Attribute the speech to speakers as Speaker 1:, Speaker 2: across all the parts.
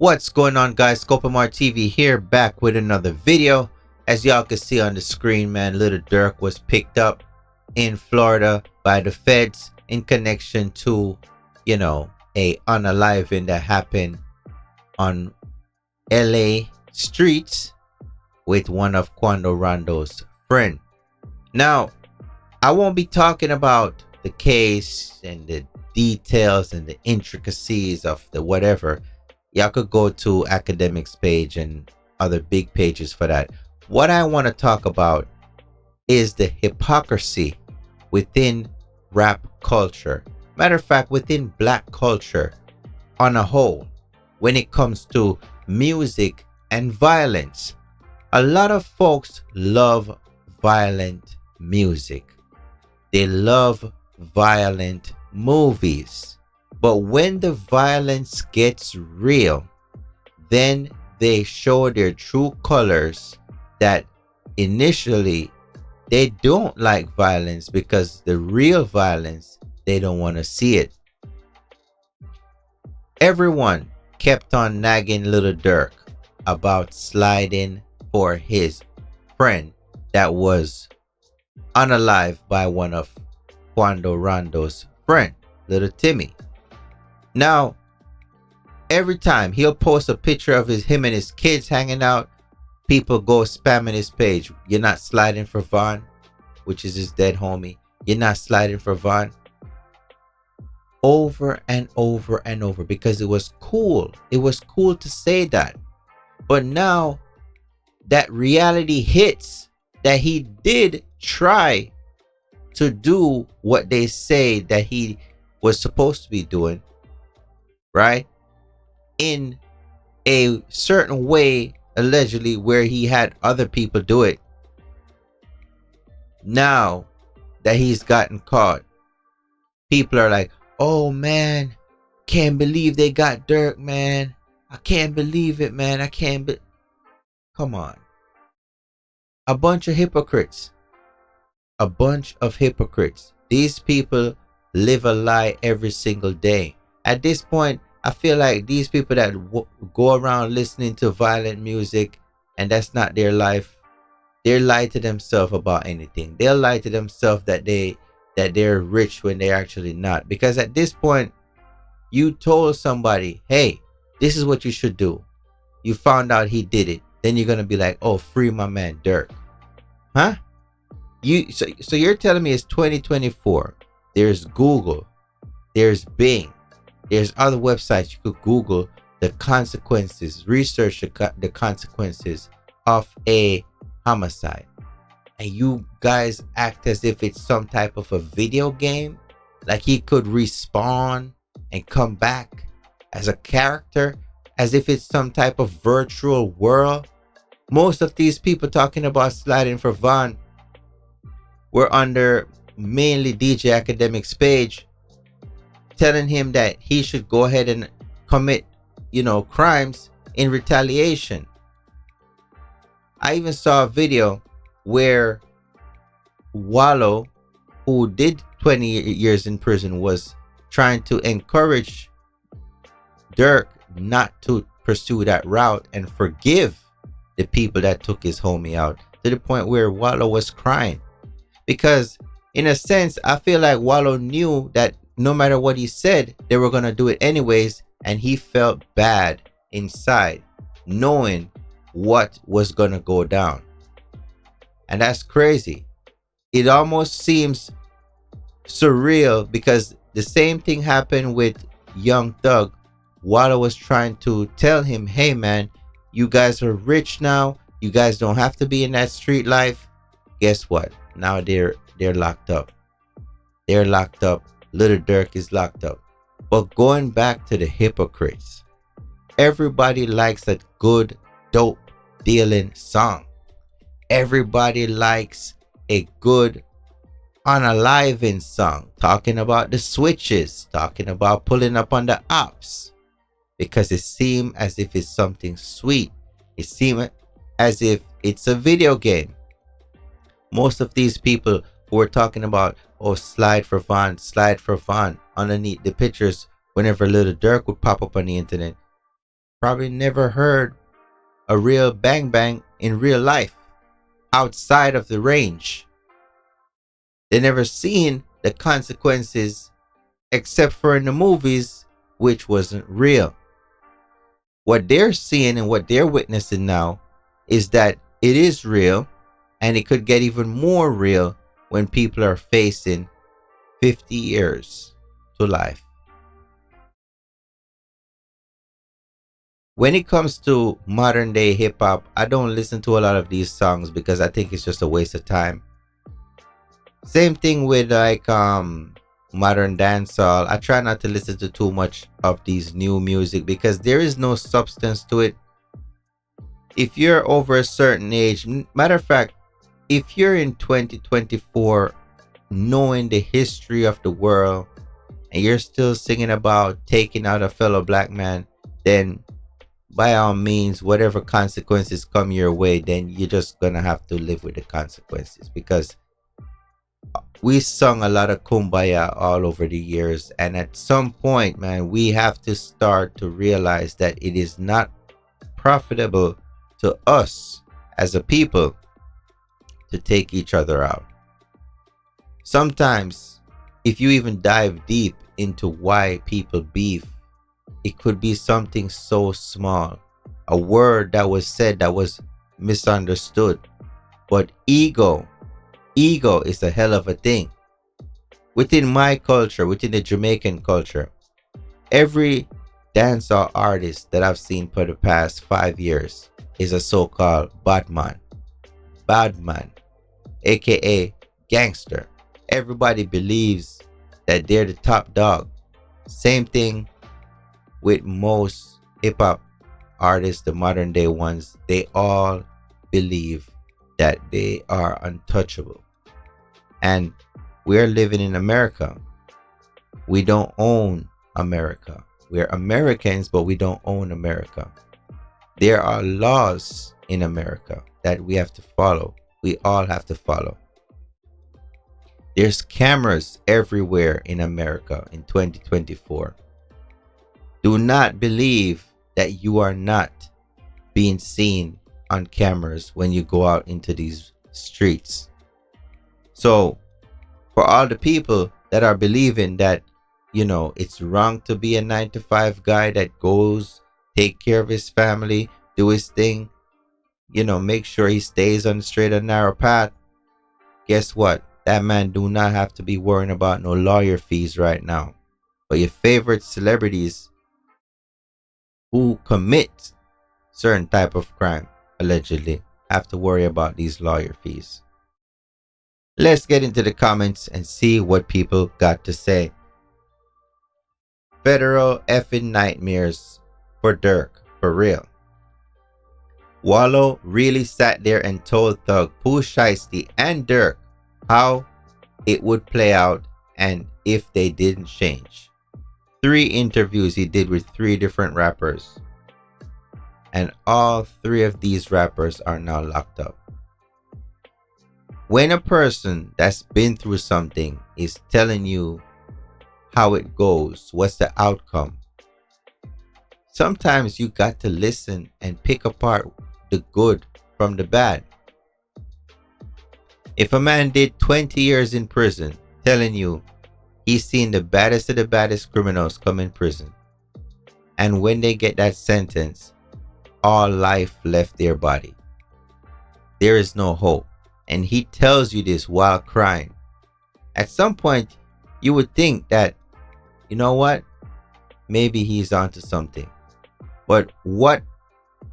Speaker 1: What's going on, guys? Scopamar TV here, back with another video. As y'all can see on the screen, man, little Durk was picked up in Florida by the feds in connection to, a unaliving that happened on LA streets with one of Quando Rondo's friend. Now, I won't be talking about the case and the details and the intricacies of the whatever. Y'all could go to academics page and other big pages for that. What I want to talk about is the hypocrisy within rap culture. Matter of fact, within black culture on a whole, when it comes to music and violence. A lot of folks love violent music. They love violent movies. But when the violence gets real, then they show their true colors that initially they don't like violence, because the real violence, they don't want to see it. Everyone kept on nagging little Durk about sliding for his friend that was unalived by one of Quando Rondo's friend, little Timmy. Now, every time he'll post a picture of him and his kids hanging out, people go spamming his page. You're not sliding for Vaughn, which is his dead homie. You're not sliding for Vaughn. Over and over and over, because it was cool. It was cool to say that. But now that reality hits, that he did try to do what they say that he was supposed to be doing, right? In a certain way, allegedly, where he had other people do it. Now that he's gotten caught, people are like, oh man, can't believe they got Durk, man. I can't believe it, man. I can't be. Come on. A bunch of hypocrites. A bunch of hypocrites. These people live a lie every single day. At this point, I feel like these people that go around listening to violent music and that's not their life, they lie to themselves about anything. They'll lie to themselves that they're rich when they're actually not. Because at this point, you told somebody, hey, this is what you should do. You found out he did it. Then you're going to be like, oh, free my man Durk. Huh? So you're telling me it's 2024. There's Google. There's Bing. There's other websites you could Google the consequences, research the consequences of a homicide. And you guys act as if it's some type of a video game. Like he could respawn and come back as a character, as if it's some type of virtual world. Most of these people talking about sliding for Vaughn were under mainly DJ Academic's page, telling him that he should go ahead and commit, crimes in retaliation. I even saw a video where Wallow, who did 20 years in prison, was trying to encourage Durk not to pursue that route and forgive the people that took his homie out, to the point where Wallow was crying. Because in a sense, I feel like Wallow knew that no matter what he said, they were going to do it anyways, and he felt bad inside knowing what was going to go down. And that's crazy. It almost seems surreal, because the same thing happened with Young Thug. Wallow was trying to tell him, hey man, you guys are rich now. You guys don't have to be in that street life. Guess what? Now they're locked up. They're locked up. Little Durk is locked up. But going back to the hypocrites, everybody likes a good dope dealing song. Everybody likes a good unaliving song, talking about the switches, talking about pulling up on the ops, because it seems as if it's something sweet. It seems as if it's a video game. Most of these people who are talking about, oh, slide for Vaughn, underneath the pictures, whenever little Durk would pop up on the internet, probably never heard a real bang bang in real life outside of the range. They never seen the consequences except for in the movies, which wasn't real. What they're seeing and what they're witnessing now is that it is real, and it could get even more real when people are facing 50 years to life. When it comes to modern day hip hop, I don't listen to a lot of these songs because I think it's just a waste of time. Same thing with like modern dancehall. I try not to listen to too much of these new music because there is no substance to it. If you're over a certain age, matter of fact, if you're in 2024 knowing the history of the world and you're still singing about taking out a fellow black man, then by all means, whatever consequences come your way, then you're just gonna have to live with the consequences, because we sung a lot of kumbaya all over the years, and at some point, man, we have to start to realize that it is not profitable to us as a people to take each other out. Sometimes, if you even dive deep into why people beef, it could be something so small, a word that was said that was misunderstood. But ego is a hell of a thing. Within my culture, within the Jamaican culture, every dancehall artist that I've seen for the past 5 years is a so-called bad man, aka gangster. Everybody believes that they're the top dog. Same thing with most hip-hop artists, the modern day ones. They all believe that they are untouchable. And we're living in America. We don't own America. We're Americans, but we don't own America. There are laws in America that we have to follow. We all have to follow. There's cameras everywhere in America in 2024. Do not believe that you are not being seen on cameras when you go out into these streets. So, for all the people that are believing that, it's wrong to be a 9 to 5 guy that goes, take care of his family, do his thing, make sure he stays on the straight and narrow path. Guess what? That man do not have to be worrying about no lawyer fees right now. But your favorite celebrities who commit certain type of crime, allegedly, have to worry about these lawyer fees. Let's get into the comments and see what people got to say. Federal effing nightmares for Durk, for real. Wallow really sat there and told Thug, Pooh Shiesty, and Durk how it would play out and if they didn't change. 3 interviews he did with 3 different rappers, and all 3 of these rappers are now locked up. When a person that's been through something is telling you how it goes, what's the outcome, sometimes you got to listen and pick apart the good from the bad. If a man did 20 years in prison telling you he's seen the baddest of the baddest criminals come in prison, and when they get that sentence, all life left their body, there is no hope, and he tells you this while crying, at some point you would think that, you know what, maybe he's onto something. But what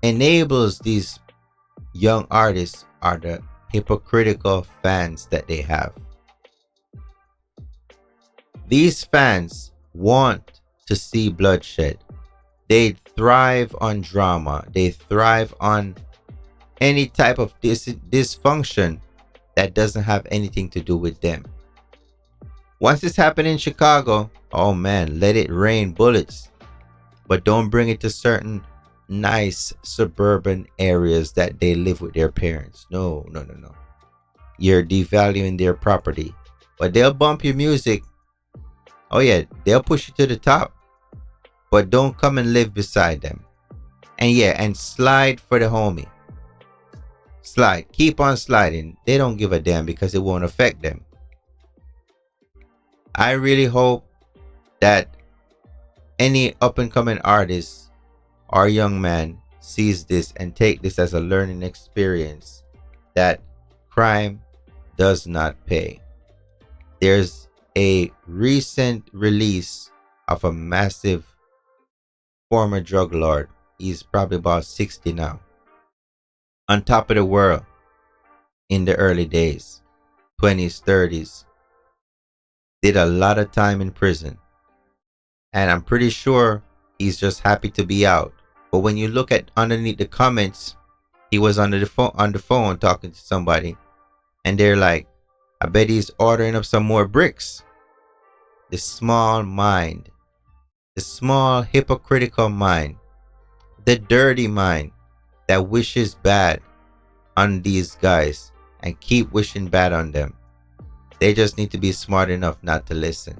Speaker 1: enables these young artists are the hypocritical fans that they have. These fans want to see bloodshed. They thrive on drama. They thrive on any type of dysfunction that doesn't have anything to do with them. Once this happened in Chicago, oh man, let it rain bullets. But don't bring it to certain nice suburban areas that they live with their parents. No. You're devaluing their property. But they'll bump your music. Oh yeah, they'll push you to the top. But don't come and live beside them. And yeah, and slide for the homie. Slide. Keep on sliding. They don't give a damn because it won't affect them. I really hope that any up and coming artist or young man sees this and take this as a learning experience that crime does not pay. There's a recent release of a massive former drug lord. He's probably about 60 now. On top of the world in the early days, 20s, 30s. Did a lot of time in prison. And I'm pretty sure he's just happy to be out. But when you look at underneath the comments, he was on the phone talking to somebody. And they're like, I bet he's ordering up some more bricks. The small mind. The small hypocritical mind. The dirty mind that wishes bad on these guys and keep wishing bad on them. They just need to be smart enough not to listen.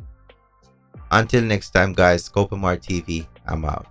Speaker 1: Until next time, guys, Scopamar TV, I'm out.